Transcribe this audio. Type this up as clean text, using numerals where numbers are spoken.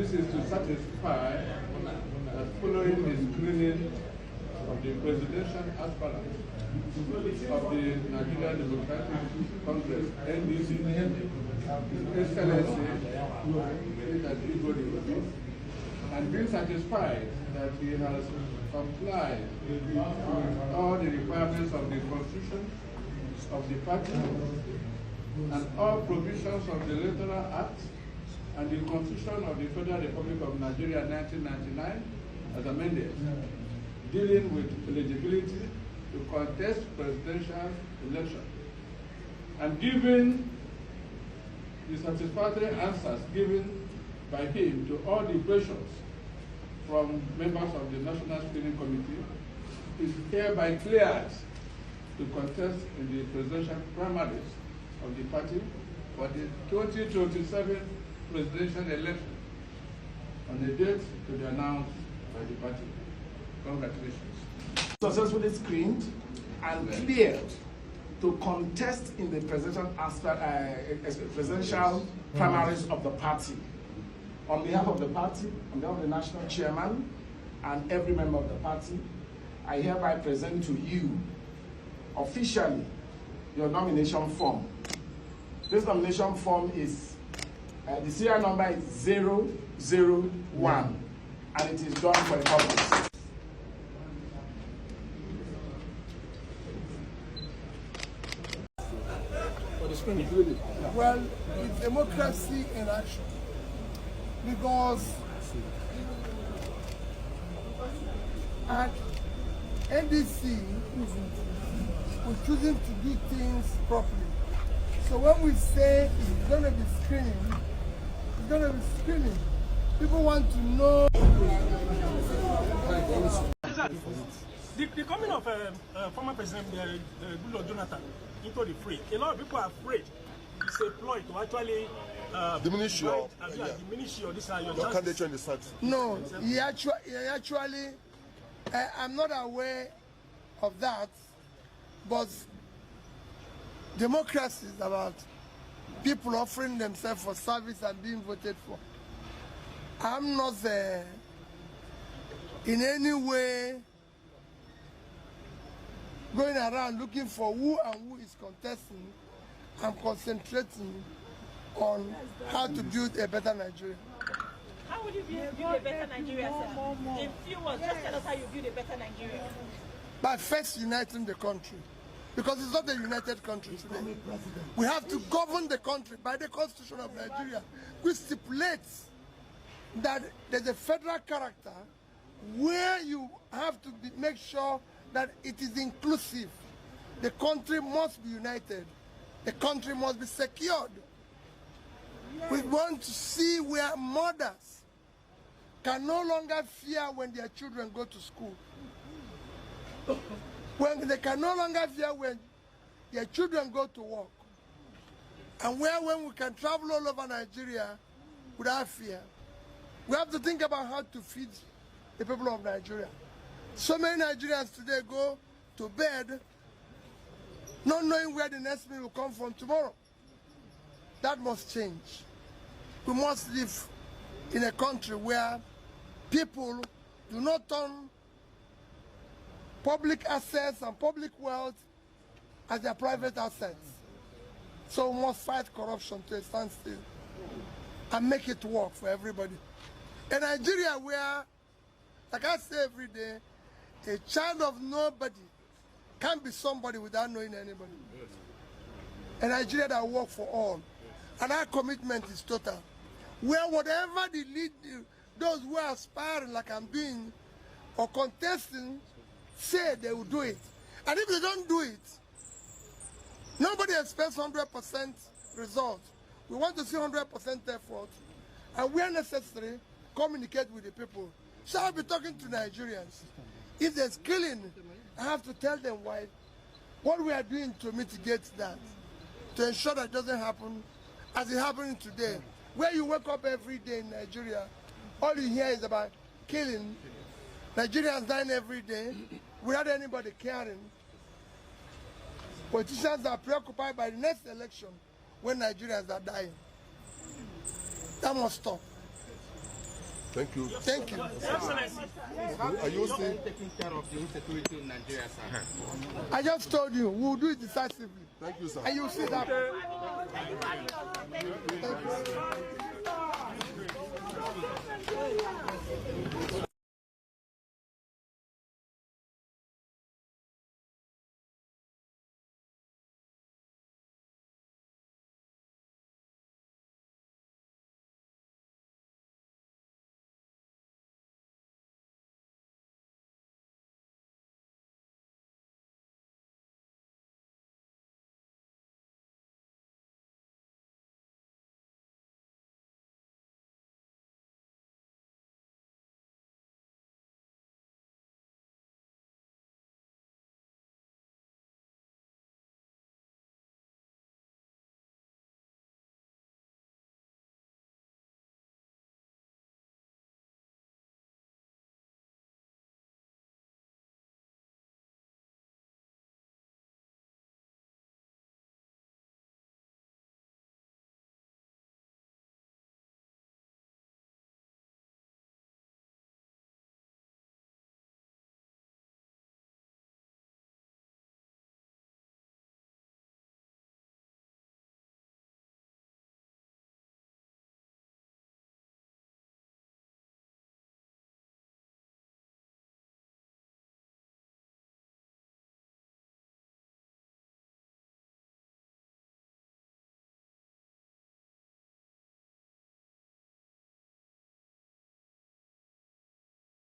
This is to satisfy that following the screening of the presidential aspirant of the Nigerian Democratic Congress, NDC, His Excellency, and being satisfied that he has complied with all the requirements of the Constitution of the party and all provisions of the Electoral Act and the Constitution of the Federal Republic of Nigeria 1999 as amended, dealing with eligibility to contest presidential election, and given the satisfactory answers given by him to all the questions from members of the National Screening Committee, is hereby cleared to contest in the presidential primaries of the party for the 2027 presidential election on the date to be announced by the party. Congratulations. Successfully screened and cleared to contest in the presidential primaries of the party. On behalf of the party, on behalf of the national chairman, and every member of the party, I hereby present to you officially your nomination form. This nomination form is, the serial number is 001, and it is done for a purpose. Well, it's democracy in action, because at NDC, we're choosing to do things properly. So when we say it's going to be screening, it's going to be screening. People want to know. The coming of former President Goodluck Jonathan into the fray, a lot of people are afraid it's a ploy to actually diminish your candidature in the start. No, he actually I'm not aware of that, but democracy is about people offering themselves for service and being voted for. I'm not in any way going around looking for who and who is contesting. I'm concentrating on how to build a better Nigeria. How would you build a better Nigeria, sir? In few words, just tell us how you build a better Nigeria. By first uniting the country, because it's not a united country today. We have to govern the country by the Constitution of Nigeria, which stipulates that there's a federal character where you have to make sure that it is inclusive. The country must be united. The country must be secured. We want to see where mothers can no longer fear when their children go to school. When they can no longer fear when their children go to work. And when we can travel all over Nigeria without fear. We have to think about how to feed the people of Nigeria. So many Nigerians today go to bed not knowing where the next meal will come from tomorrow. That must change. We must live in a country where people do not turn public assets and public wealth as their private assets. So we must fight corruption to a standstill and make it work for everybody. In Nigeria where, like I say every day, a child of nobody can't be somebody without knowing anybody. A Nigeria that works for all. And our commitment is total. Where whatever the lead, those who are aspiring like I'm doing, or contesting, say they will do it. And if they don't do it, nobody expects 100% result. We want to see 100% effort. And where necessary, communicate with the people. So I'll be talking to Nigerians. If there's killing, I have to tell them why, what we are doing to mitigate that, to ensure that it doesn't happen as it's happening today. Where you wake up every day in Nigeria, all you hear is about killing. Nigerians dying every day without anybody caring. Politicians are preoccupied by the next election when Nigerians are dying. That must stop. Thank you. Thank you. Excellency. Are you still taking care of the insecurity in Nigeria, sir? I just told you, we'll do it decisively. Thank you, sir. And you'll see that.